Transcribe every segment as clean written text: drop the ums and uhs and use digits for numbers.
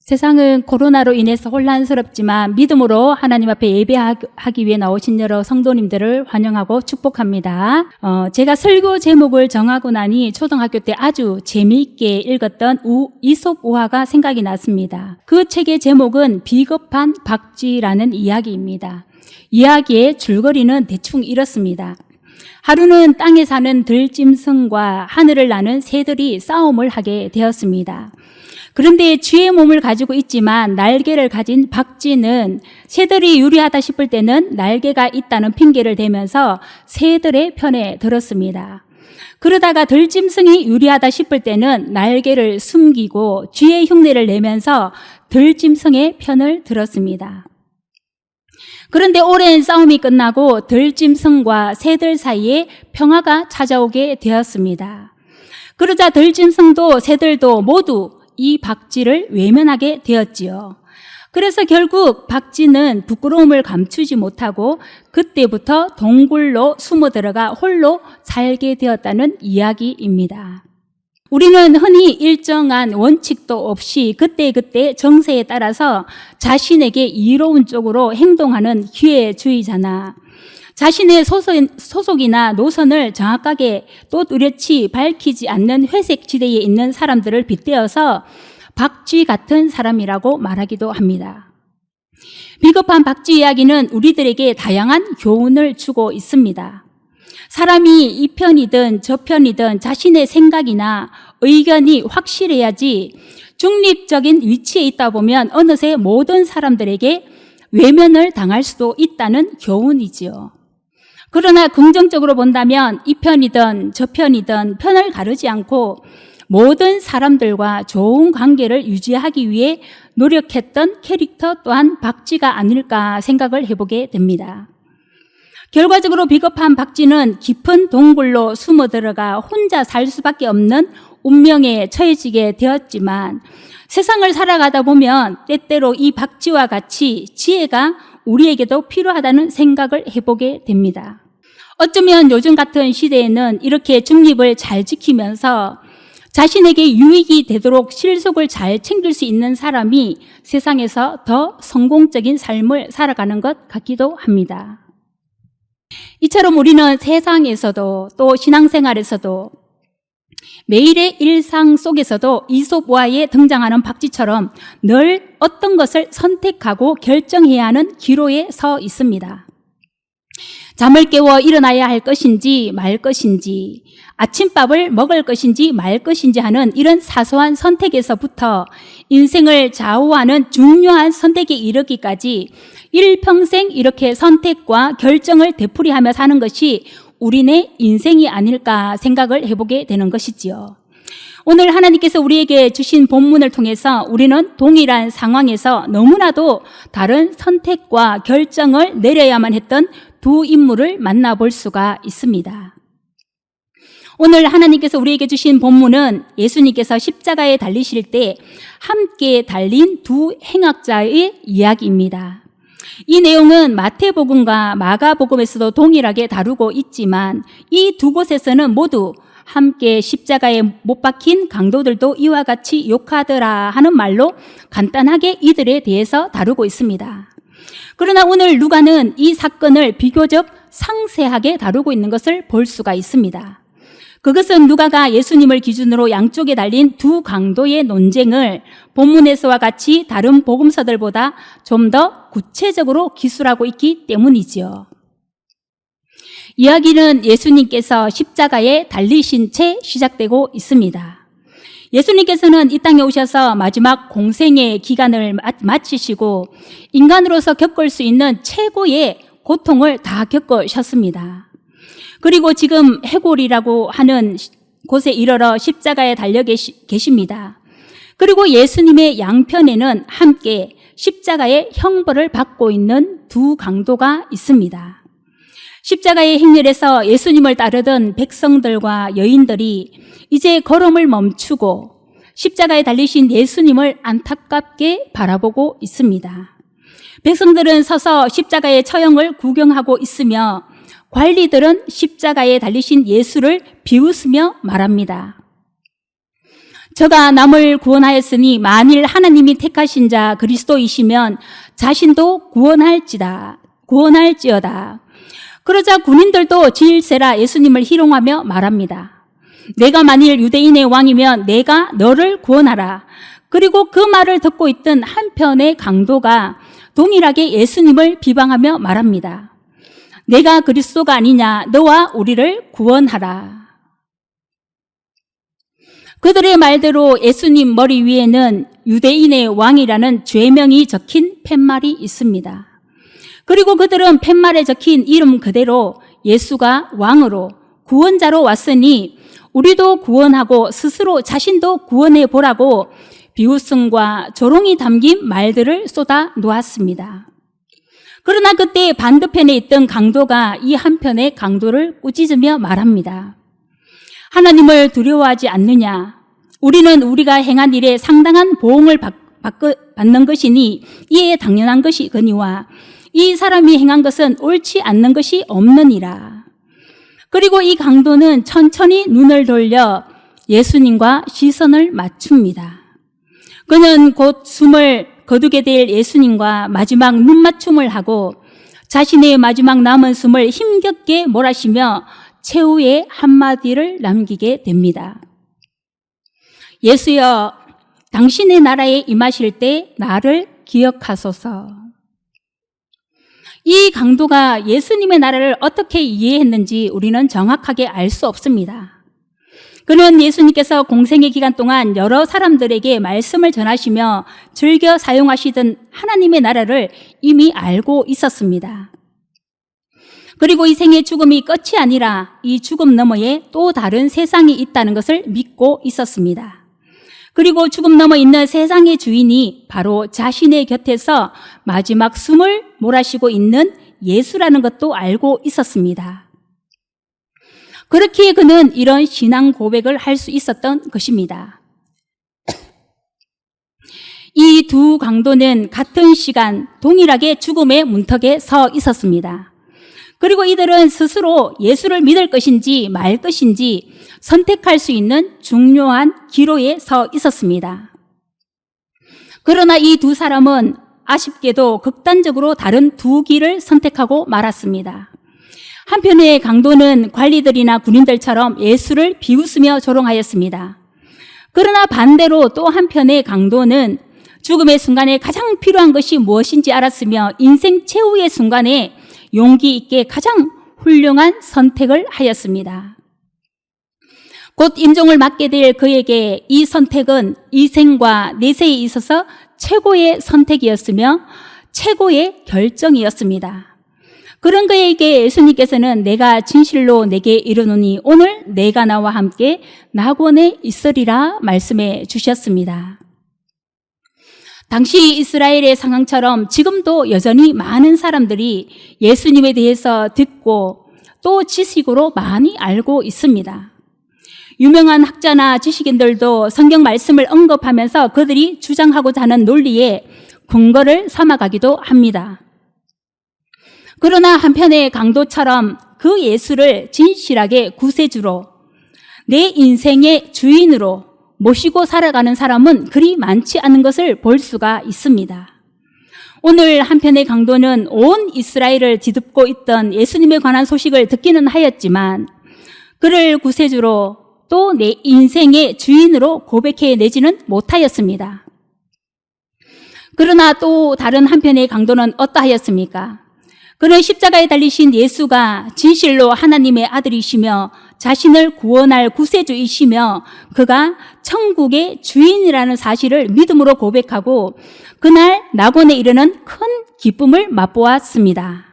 세상은 코로나로 인해서 혼란스럽지만 믿음으로 하나님 앞에 예배하기 위해 나오신 여러 성도님들을 환영하고 축복합니다. 제가 설교 제목을 정하고 나니 초등학교 때 아주 재미있게 읽었던 이솝 우화가 생각이 났습니다. 그 책의 제목은 비겁한 박쥐라는 이야기입니다. 이야기의 줄거리는 대충 이렇습니다. 하루는 땅에 사는 들짐승과 하늘을 나는 새들이 싸움을 하게 되었습니다. 그런데 쥐의 몸을 가지고 있지만 날개를 가진 박쥐는 새들이 유리하다 싶을 때는 날개가 있다는 핑계를 대면서 새들의 편에 들었습니다. 그러다가 들짐승이 유리하다 싶을 때는 날개를 숨기고 쥐의 흉내를 내면서 들짐승의 편을 들었습니다. 그런데 오랜 싸움이 끝나고 들짐승과 새들 사이에 평화가 찾아오게 되었습니다. 그러자 들짐승도 새들도 모두 이 박쥐를 외면하게 되었지요. 그래서 결국 박쥐는 부끄러움을 감추지 못하고 그때부터 동굴로 숨어 들어가 홀로 살게 되었다는 이야기입니다. 우리는 흔히 일정한 원칙도 없이 그때그때 정세에 따라서 자신에게 이로운 쪽으로 행동하는 기회주의자나 자신의 소속이나 노선을 정확하게 또 뚜렷이 밝히지 않는 회색 지대에 있는 사람들을 빗대어서 박쥐 같은 사람이라고 말하기도 합니다. 비겁한 박쥐 이야기는 우리들에게 다양한 교훈을 주고 있습니다. 사람이 이 편이든 저 편이든 자신의 생각이나 의견이 확실해야지 중립적인 위치에 있다 보면 어느새 모든 사람들에게 외면을 당할 수도 있다는 교훈이지요. 그러나 긍정적으로 본다면 이 편이든 저 편이든 편을 가르지 않고 모든 사람들과 좋은 관계를 유지하기 위해 노력했던 캐릭터 또한 박쥐가 아닐까 생각을 해보게 됩니다. 결과적으로 비겁한 박쥐는 깊은 동굴로 숨어 들어가 혼자 살 수밖에 없는 운명에 처해지게 되었지만 세상을 살아가다 보면 때때로 이 박쥐와 같이 지혜가 우리에게도 필요하다는 생각을 해보게 됩니다. 어쩌면 요즘 같은 시대에는 이렇게 중립을 잘 지키면서 자신에게 유익이 되도록 실속을 잘 챙길 수 있는 사람이 세상에서 더 성공적인 삶을 살아가는 것 같기도 합니다. 이처럼 우리는 세상에서도 또 신앙생활에서도 매일의 일상 속에서도 이솝 우화에 등장하는 박쥐처럼 늘 어떤 것을 선택하고 결정해야 하는 기로에 서 있습니다. 잠을 깨워 일어나야 할 것인지 말 것인지, 아침밥을 먹을 것인지 말 것인지 하는 이런 사소한 선택에서부터 인생을 좌우하는 중요한 선택에 이르기까지 일평생 이렇게 선택과 결정을 되풀이하며 사는 것이 우리네 인생이 아닐까 생각을 해보게 되는 것이지요. 오늘 하나님께서 우리에게 주신 본문을 통해서 우리는 동일한 상황에서 너무나도 다른 선택과 결정을 내려야만 했던 두 인물을 만나볼 수가 있습니다. 오늘 하나님께서 우리에게 주신 본문은 예수님께서 십자가에 달리실 때 함께 달린 두 행악자의 이야기입니다. 이 내용은 마태복음과 마가복음에서도 동일하게 다루고 있지만 이 두 곳에서는 모두 함께 십자가에 못 박힌 강도들도 이와 같이 욕하더라 하는 말로 간단하게 이들에 대해서 다루고 있습니다. 그러나 오늘 누가는 이 사건을 비교적 상세하게 다루고 있는 것을 볼 수가 있습니다. 그것은 누가가 예수님을 기준으로 양쪽에 달린 두 강도의 논쟁을 본문에서와 같이 다른 복음서들보다 좀 더 구체적으로 기술하고 있기 때문이지요. 이야기는 예수님께서 십자가에 달리신 채 시작되고 있습니다. 예수님께서는 이 땅에 오셔서 마지막 공생의 기간을 마치시고 인간으로서 겪을 수 있는 최고의 고통을 다 겪으셨습니다. 그리고 지금 해골이라고 하는 곳에 이르러 십자가에 달려 계십니다. 그리고 예수님의 양편에는 함께 십자가의 형벌을 받고 있는 두 강도가 있습니다. 십자가의 행렬에서 예수님을 따르던 백성들과 여인들이 이제 걸음을 멈추고 십자가에 달리신 예수님을 안타깝게 바라보고 있습니다. 백성들은 서서 십자가의 처형을 구경하고 있으며 관리들은 십자가에 달리신 예수를 비웃으며 말합니다. 저가 남을 구원하였으니 만일 하나님이 택하신 자 그리스도이시면 자신도 구원할지어다. 그러자 군인들도 질세라 예수님을 희롱하며 말합니다. 내가 만일 유대인의 왕이면 내가 너를 구원하라. 그리고 그 말을 듣고 있던 한편의 강도가 동일하게 예수님을 비방하며 말합니다. 내가 그리스도가 아니냐, 너와 우리를 구원하라. 그들의 말대로 예수님 머리 위에는 유대인의 왕이라는 죄명이 적힌 팻말이 있습니다. 그리고 그들은 팻말에 적힌 이름 그대로 예수가 왕으로 구원자로 왔으니 우리도 구원하고 스스로 자신도 구원해 보라고 비웃음과 조롱이 담긴 말들을 쏟아 놓았습니다. 그러나 그때 반대편에 있던 강도가 이 한편의 강도를 꾸짖으며 말합니다. 하나님을 두려워하지 않느냐? 우리는 우리가 행한 일에 상당한 보응을 받는 것이니 이에 당연한 것이거니와 이 사람이 행한 것은 옳지 않는 것이 없느니라. 그리고 이 강도는 천천히 눈을 돌려 예수님과 시선을 맞춥니다. 그는 곧 숨을 거두게 될 예수님과 마지막 눈맞춤을 하고 자신의 마지막 남은 숨을 힘겹게 몰아쉬며 최후의 한마디를 남기게 됩니다. 예수여, 당신의 나라에 임하실 때 나를 기억하소서. 이 강도가 예수님의 나라를 어떻게 이해했는지 우리는 정확하게 알 수 없습니다. 그는 예수님께서 공생의 기간 동안 여러 사람들에게 말씀을 전하시며 즐겨 사용하시던 하나님의 나라를 이미 알고 있었습니다. 그리고 이 생의 죽음이 끝이 아니라 이 죽음 너머에 또 다른 세상이 있다는 것을 믿고 있었습니다. 그리고 죽음 너머 있는 세상의 주인이 바로 자신의 곁에서 마지막 숨을 몰아쉬고 있는 예수라는 것도 알고 있었습니다. 그렇게 그는 이런 신앙 고백을 할 수 있었던 것입니다. 이 두 강도는 같은 시간 동일하게 죽음의 문턱에 서 있었습니다. 그리고 이들은 스스로 예수를 믿을 것인지 말 것인지 선택할 수 있는 중요한 기로에 서 있었습니다. 그러나 이 두 사람은 아쉽게도 극단적으로 다른 두 길을 선택하고 말았습니다. 한편의 강도는 관리들이나 군인들처럼 예수를 비웃으며 조롱하였습니다. 그러나 반대로 또 한편의 강도는 죽음의 순간에 가장 필요한 것이 무엇인지 알았으며 인생 최후의 순간에 용기 있게 가장 훌륭한 선택을 하였습니다. 곧 임종을 맞게 될 그에게 이 선택은 이생과 내세에 있어서 최고의 선택이었으며 최고의 결정이었습니다. 그런 그에게 예수님께서는 내가 진실로 내게 이르노니 오늘 내가 나와 함께 낙원에 있으리라 말씀해 주셨습니다. 당시 이스라엘의 상황처럼 지금도 여전히 많은 사람들이 예수님에 대해서 듣고 또 지식으로 많이 알고 있습니다. 유명한 학자나 지식인들도 성경 말씀을 언급하면서 그들이 주장하고자 하는 논리에 근거를 삼아가기도 합니다. 그러나 한편의 강도처럼 그 예수를 진실하게 구세주로 내 인생의 주인으로 모시고 살아가는 사람은 그리 많지 않은 것을 볼 수가 있습니다. 오늘 한편의 강도는 온 이스라엘을 뒤덮고 있던 예수님에 관한 소식을 듣기는 하였지만 그를 구세주로 또 내 인생의 주인으로 고백해내지는 못하였습니다. 그러나 또 다른 한편의 강도는 어떠하였습니까? 그는 십자가에 달리신 예수가 진실로 하나님의 아들이시며 자신을 구원할 구세주이시며 그가 천국의 주인이라는 사실을 믿음으로 고백하고 그날 낙원에 이르는 큰 기쁨을 맛보았습니다.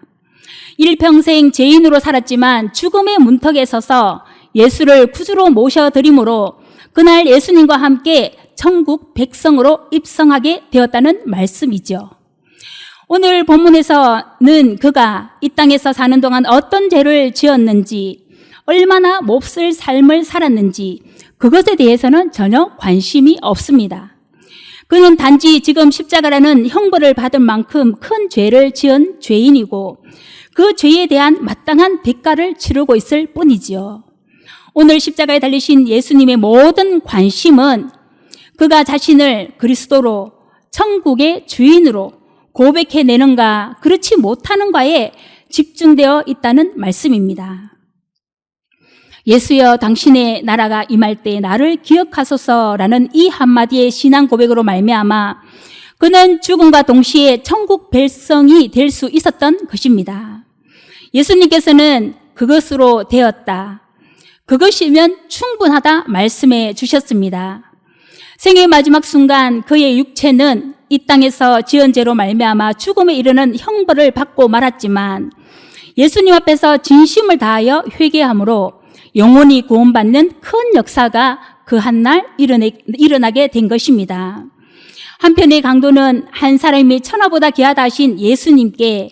일평생 죄인으로 살았지만 죽음의 문턱에 서서 예수를 구주로 모셔드림으로 그날 예수님과 함께 천국 백성으로 입성하게 되었다는 말씀이죠. 오늘 본문에서는 그가 이 땅에서 사는 동안 어떤 죄를 지었는지, 얼마나 몹쓸 삶을 살았는지 그것에 대해서는 전혀 관심이 없습니다. 그는 단지 지금 십자가라는 형벌을 받을 만큼 큰 죄를 지은 죄인이고 그 죄에 대한 마땅한 대가를 치르고 있을 뿐이지요. 오늘 십자가에 달리신 예수님의 모든 관심은 그가 자신을 그리스도로 천국의 주인으로 고백해내는가 그렇지 못하는가에 집중되어 있다는 말씀입니다. 예수여 당신의 나라가 임할 때 나를 기억하소서라는 이 한마디의 신앙 고백으로 말미암아 그는 죽음과 동시에 천국 백성이 될 수 있었던 것입니다. 예수님께서는 그것으로 되었다, 그것이면 충분하다 말씀해 주셨습니다. 생의 마지막 순간 그의 육체는 이 땅에서 지은 죄로 말미암아 죽음에 이르는 형벌을 받고 말았지만 예수님 앞에서 진심을 다하여 회개함으로 영원히 구원받는 큰 역사가 그 한날 일어나게 된 것입니다. 한편의 강도는 한 사람이 천하보다 귀하다 하신 예수님께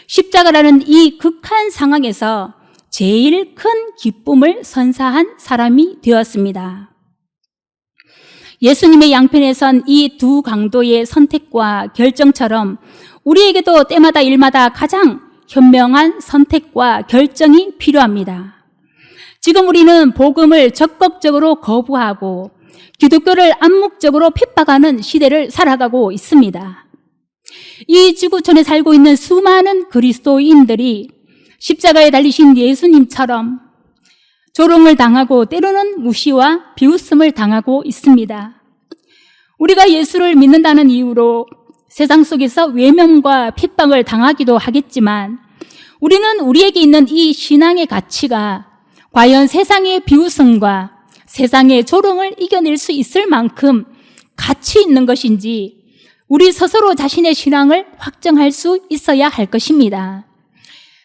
십자가라는 이 극한 상황에서 제일 큰 기쁨을 선사한 사람이 되었습니다. 예수님의 양편에 선 이 두 강도의 선택과 결정처럼 우리에게도 때마다 일마다 가장 현명한 선택과 결정이 필요합니다. 지금 우리는 복음을 적극적으로 거부하고 기독교를 암묵적으로 핍박하는 시대를 살아가고 있습니다. 이 지구촌에 살고 있는 수많은 그리스도인들이 십자가에 달리신 예수님처럼 조롱을 당하고 때로는 무시와 비웃음을 당하고 있습니다. 우리가 예수를 믿는다는 이유로 세상 속에서 외면과 핍박을 당하기도 하겠지만 우리는 우리에게 있는 이 신앙의 가치가 과연 세상의 비웃음과 세상의 조롱을 이겨낼 수 있을 만큼 가치 있는 것인지 우리 스스로 자신의 신앙을 확정할 수 있어야 할 것입니다.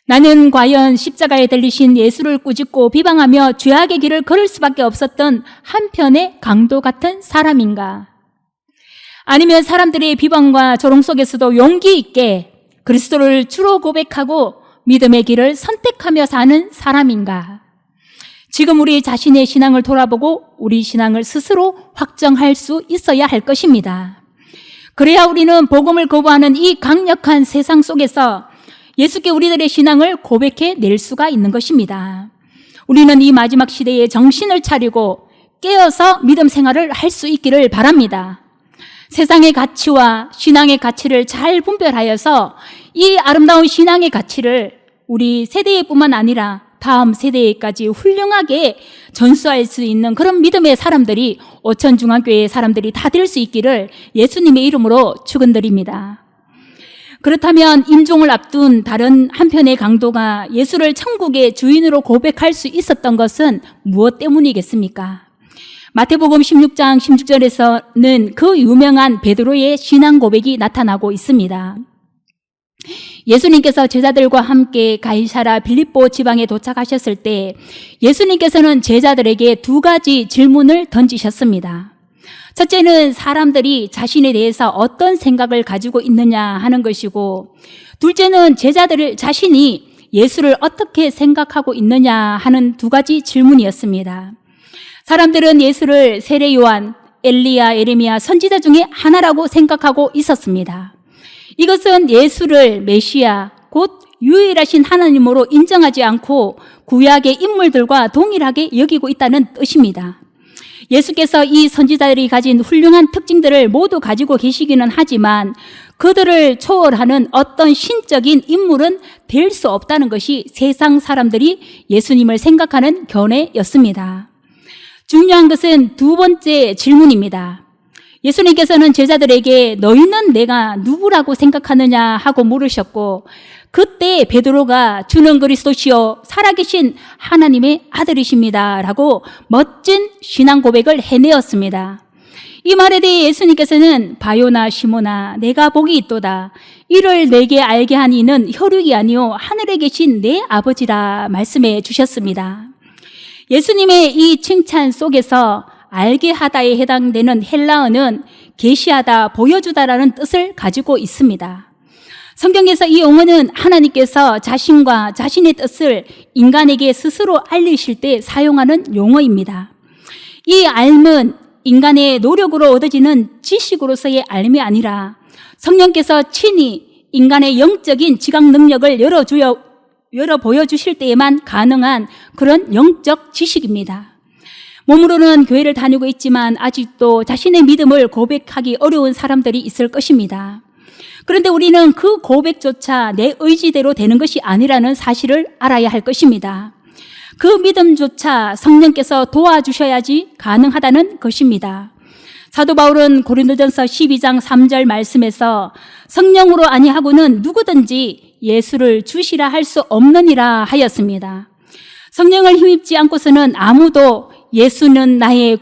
나는 과연 십자가에 달리신 예수를 꾸짖고 비방하며 죄악의 길을 걸을 수밖에 없었던 한편의 강도 같은 사람인가? 아니면 사람들의 비방과 조롱 속에서도 용기 있게 그리스도를 주로 고백하고 믿음의 길을 선택하며 사는 사람인가? 지금 우리 자신의 신앙을 돌아보고 우리 신앙을 스스로 확정할 수 있어야 할 것입니다. 그래야 우리는 복음을 거부하는 이 강력한 세상 속에서 예수께 우리들의 신앙을 고백해 낼 수가 있는 것입니다. 우리는 이 마지막 시대에 정신을 차리고 깨어서 믿음 생활을 할 수 있기를 바랍니다. 세상의 가치와 신앙의 가치를 잘 분별하여서 이 아름다운 신앙의 가치를 우리 세대뿐만 아니라 다음 세대까지 훌륭하게 전수할 수 있는 그런 믿음의 사람들이 오천중앙교회의 사람들이 다 될 수 있기를 예수님의 이름으로 축원드립니다. 그렇다면 임종을 앞둔 다른 한편의 강도가 예수를 천국의 주인으로 고백할 수 있었던 것은 무엇 때문이겠습니까? 마태복음 16장 16절에서는 그 유명한 베드로의 신앙 고백이 나타나고 있습니다. 예수님께서 제자들과 함께 가이사라 빌립보 지방에 도착하셨을 때 예수님께서는 제자들에게 두 가지 질문을 던지셨습니다. 첫째는 사람들이 자신에 대해서 어떤 생각을 가지고 있느냐 하는 것이고, 둘째는 제자들 자신이 예수를 어떻게 생각하고 있느냐 하는 두 가지 질문이었습니다. 사람들은 예수를 세례 요한, 엘리야, 예레미야 선지자 중에 하나라고 생각하고 있었습니다. 이것은 예수를 메시아, 곧 유일하신 하나님으로 인정하지 않고 구약의 인물들과 동일하게 여기고 있다는 뜻입니다. 예수께서 이 선지자들이 가진 훌륭한 특징들을 모두 가지고 계시기는 하지만 그들을 초월하는 어떤 신적인 인물은 될 수 없다는 것이 세상 사람들이 예수님을 생각하는 견해였습니다. 중요한 것은 두 번째 질문입니다. 예수님께서는 제자들에게 너희는 내가 누구라고 생각하느냐 하고 물으셨고, 그때 베드로가 주는 그리스도시요 살아계신 하나님의 아들이십니다 라고 멋진 신앙 고백을 해내었습니다. 이 말에 대해 예수님께서는 바요나 시모나 내가 복이 있도다. 이를 내게 알게 한 이는 혈육이 아니요 하늘에 계신 내 아버지라 말씀해 주셨습니다. 예수님의 이 칭찬 속에서 알게 하다에 해당되는 헬라어는 계시하다, 보여주다라는 뜻을 가지고 있습니다. 성경에서 이 용어는 하나님께서 자신과 자신의 뜻을 인간에게 스스로 알리실 때 사용하는 용어입니다. 이 알은 인간의 노력으로 얻어지는 지식으로서의 알미 아니라 성령께서 친히 인간의 영적인 지각 능력을 열어 보여주실 때에만 가능한 그런 영적 지식입니다. 몸으로는 교회를 다니고 있지만 아직도 자신의 믿음을 고백하기 어려운 사람들이 있을 것입니다. 그런데 우리는 그 고백조차 내 의지대로 되는 것이 아니라는 사실을 알아야 할 것입니다. 그 믿음조차 성령께서 도와주셔야지 가능하다는 것입니다. 사도 바울은 고린도전서 12장 3절 말씀에서 성령으로 아니하고는 누구든지 예수를 주시라 할 수 없느니라 하였습니다. 성령을 힘입지 않고서는 아무도 예수는 나의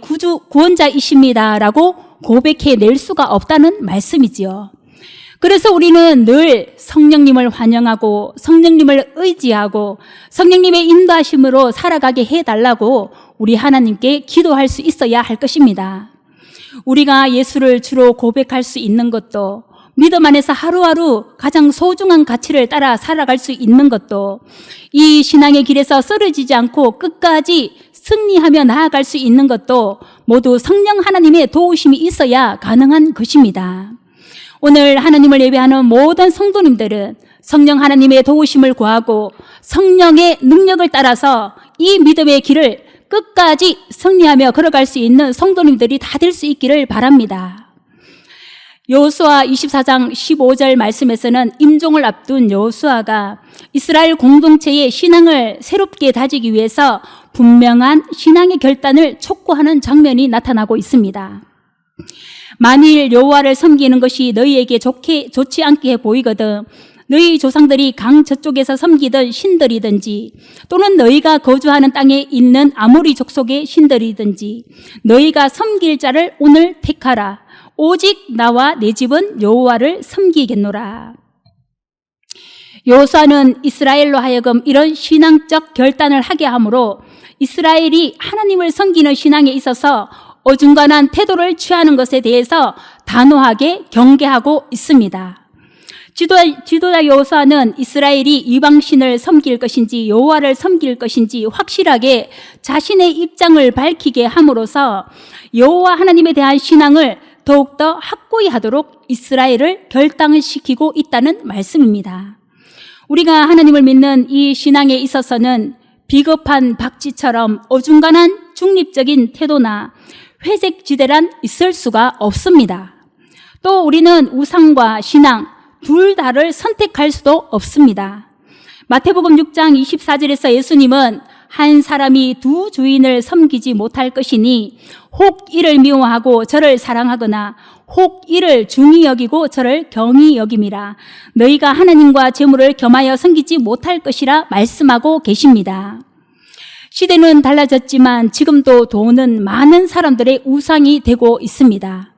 구원자이십니다 라고 고백해낼 수가 없다는 말씀이지요. 그래서 우리는 늘 성령님을 환영하고 성령님을 의지하고 성령님의 인도하심으로 살아가게 해달라고 우리 하나님께 기도할 수 있어야 할 것입니다. 우리가 예수를 주로 고백할 수 있는 것도, 믿음 안에서 하루하루 가장 소중한 가치를 따라 살아갈 수 있는 것도, 이 신앙의 길에서 쓰러지지 않고 끝까지 승리하며 나아갈 수 있는 것도 모두 성령 하나님의 도우심이 있어야 가능한 것입니다. 오늘 하나님을 예배하는 모든 성도님들은 성령 하나님의 도우심을 구하고 성령의 능력을 따라서 이 믿음의 길을 끝까지 승리하며 걸어갈 수 있는 성도님들이 다 될 수 있기를 바랍니다. 여호수아 24장 15절 말씀에서는 임종을 앞둔 여호수아가 이스라엘 공동체의 신앙을 새롭게 다지기 위해서 분명한 신앙의 결단을 촉구하는 장면이 나타나고 있습니다. 만일 여호와를 섬기는 것이 너희에게 좋지 않게 보이거든 너희 조상들이 강 저쪽에서 섬기던 신들이든지 또는 너희가 거주하는 땅에 있는 아모리 족속의 신들이든지 너희가 섬길 자를 오늘 택하라. 오직 나와 내 집은 여호와를 섬기겠노라. 여호수아는 이스라엘로 하여금 이런 신앙적 결단을 하게 하므로 이스라엘이 하나님을 섬기는 신앙에 있어서 어중간한 태도를 취하는 것에 대해서 단호하게 경계하고 있습니다. 지도자 여호수아는 이스라엘이 이방신을 섬길 것인지 여호와를 섬길 것인지 확실하게 자신의 입장을 밝히게 함으로써 여호와 하나님에 대한 신앙을 더욱더 확고히 하도록 이스라엘을 결단시키고 있다는 말씀입니다. 우리가 하나님을 믿는 이 신앙에 있어서는 비겁한 박쥐처럼 어중간한 중립적인 태도나 회색지대란 있을 수가 없습니다. 또 우리는 우상과 신앙 둘 다를 선택할 수도 없습니다. 마태복음 6장 24절에서 예수님은 한 사람이 두 주인을 섬기지 못할 것이니 혹 이를 미워하고 저를 사랑하거나 혹 이를 중히 여기고 저를 경히 여김이라. 너희가 하나님과 재물을 겸하여 섬기지 못할 것이라 말씀하고 계십니다. 시대는 달라졌지만 지금도 돈은 많은 사람들의 우상이 되고 있습니다.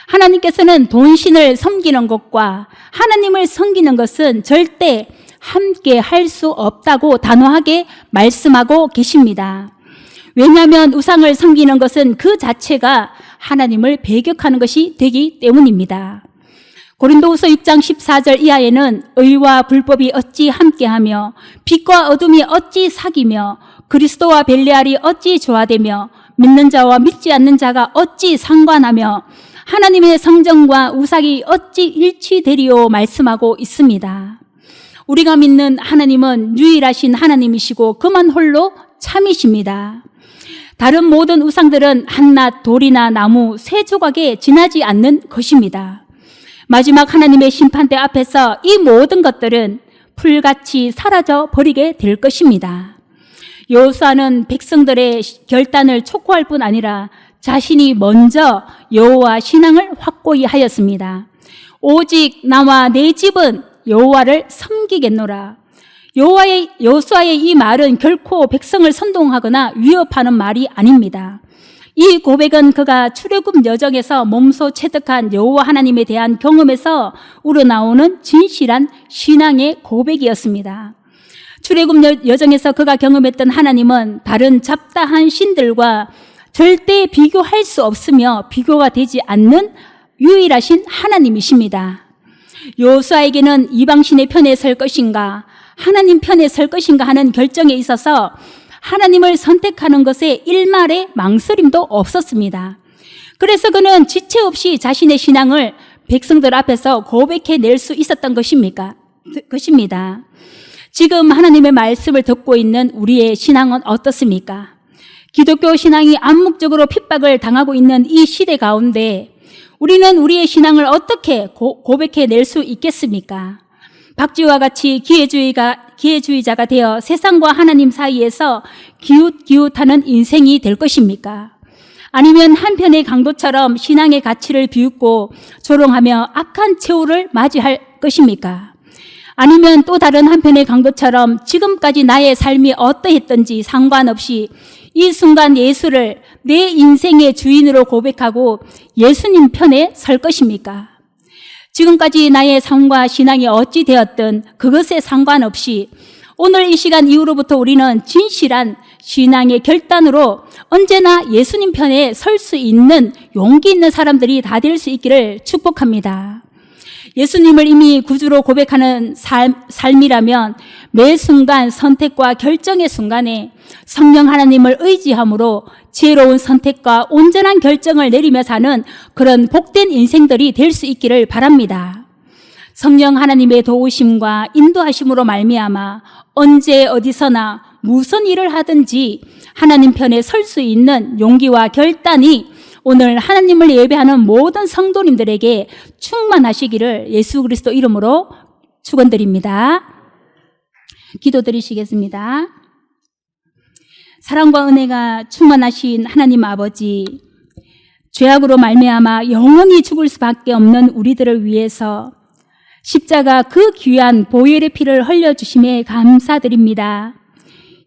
하나님께서는 돈신을 섬기는 것과 하나님을 섬기는 것은 절대 함께 할 수 없다고 단호하게 말씀하고 계십니다. 왜냐하면 우상을 섬기는 것은 그 자체가 하나님을 배격하는 것이 되기 때문입니다. 고린도후서 6장 14절 이하에는 의와 불법이 어찌 함께하며 빛과 어둠이 어찌 사귀며 그리스도와 벨레알이 어찌 조화되며 믿는 자와 믿지 않는 자가 어찌 상관하며 하나님의 성전과 우상이 어찌 일치되리요 말씀하고 있습니다. 우리가 믿는 하나님은 유일하신 하나님이시고 그만 홀로 참이십니다. 다른 모든 우상들은 한낱 돌이나 나무, 새 조각에 지나지 않는 것입니다. 마지막 하나님의 심판대 앞에서 이 모든 것들은 풀같이 사라져 버리게 될 것입니다. 여호수아는 백성들의 결단을 촉구할 뿐 아니라 자신이 먼저 여호와 신앙을 확고히 하였습니다. 오직 나와 내 집은 여호와를 섬기겠노라. 여호수아의 이 말은 결코 백성을 선동하거나 위협하는 말이 아닙니다. 이 고백은 그가 출애굽 여정에서 몸소 체득한 여호와 하나님에 대한 경험에서 우러나오는 진실한 신앙의 고백이었습니다. 출애굽 여정에서 그가 경험했던 하나님은 다른 잡다한 신들과 절대 비교할 수 없으며 비교가 되지 않는 유일하신 하나님이십니다. 여호수아에게는 이방신의 편에 설 것인가 하나님 편에 설 것인가 하는 결정에 있어서 하나님을 선택하는 것에 일말의 망설임도 없었습니다. 그래서 그는 지체 없이 자신의 신앙을 백성들 앞에서 고백해낼 수 있었던 것입니다. 지금 하나님의 말씀을 듣고 있는 우리의 신앙은 어떻습니까? 기독교 신앙이 암묵적으로 핍박을 당하고 있는 이 시대 가운데 우리는 우리의 신앙을 어떻게 고백해낼 수 있겠습니까? 박쥐와 같이 기회주의자가 되어 세상과 하나님 사이에서 기웃기웃하는 인생이 될 것입니까? 아니면 한편의 강도처럼 신앙의 가치를 비웃고 조롱하며 악한 최후를 맞이할 것입니까? 아니면 또 다른 한편의 강도처럼 지금까지 나의 삶이 어떠했던지 상관없이 이 순간 예수를 내 인생의 주인으로 고백하고 예수님 편에 설 것입니까? 지금까지 나의 삶과 신앙이 어찌 되었든 그것에 상관없이 오늘 이 시간 이후로부터 우리는 진실한 신앙의 결단으로 언제나 예수님 편에 설 수 있는 용기 있는 사람들이 다 될 수 있기를 축복합니다. 예수님을 이미 구주로 고백하는 삶이라면 매 순간 선택과 결정의 순간에 성령 하나님을 의지함으로 지혜로운 선택과 온전한 결정을 내리며 사는 그런 복된 인생들이 될 수 있기를 바랍니다. 성령 하나님의 도우심과 인도하심으로 말미암아 언제 어디서나 무슨 일을 하든지 하나님 편에 설 수 있는 용기와 결단이 오늘 하나님을 예배하는 모든 성도님들에게 충만하시기를 예수 그리스도 이름으로 축원드립니다. 기도드리시겠습니다. 사랑과 은혜가 충만하신 하나님 아버지, 죄악으로 말미암아 영원히 죽을 수밖에 없는 우리들을 위해서 십자가 그 귀한 보혈의 피를 흘려주심에 감사드립니다.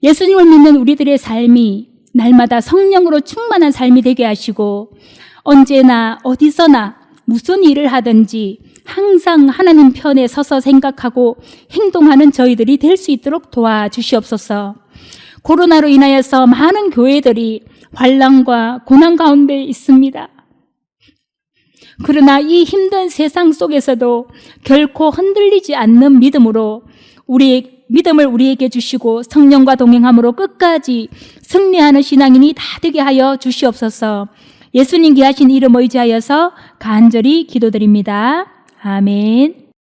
예수님을 믿는 우리들의 삶이 날마다 성령으로 충만한 삶이 되게 하시고 언제나 어디서나 무슨 일을 하든지 항상 하나님 편에 서서 생각하고 행동하는 저희들이 될 수 있도록 도와주시옵소서. 코로나로 인하여서 많은 교회들이 환난과 고난 가운데 있습니다. 그러나 이 힘든 세상 속에서도 결코 흔들리지 않는 믿음으로 믿음을 우리에게 주시고 성령과 동행함으로 끝까지 승리하는 신앙인이 다 되게 하여 주시옵소서. 예수님 귀하신 이름 의지하여서 간절히 기도드립니다. 아멘.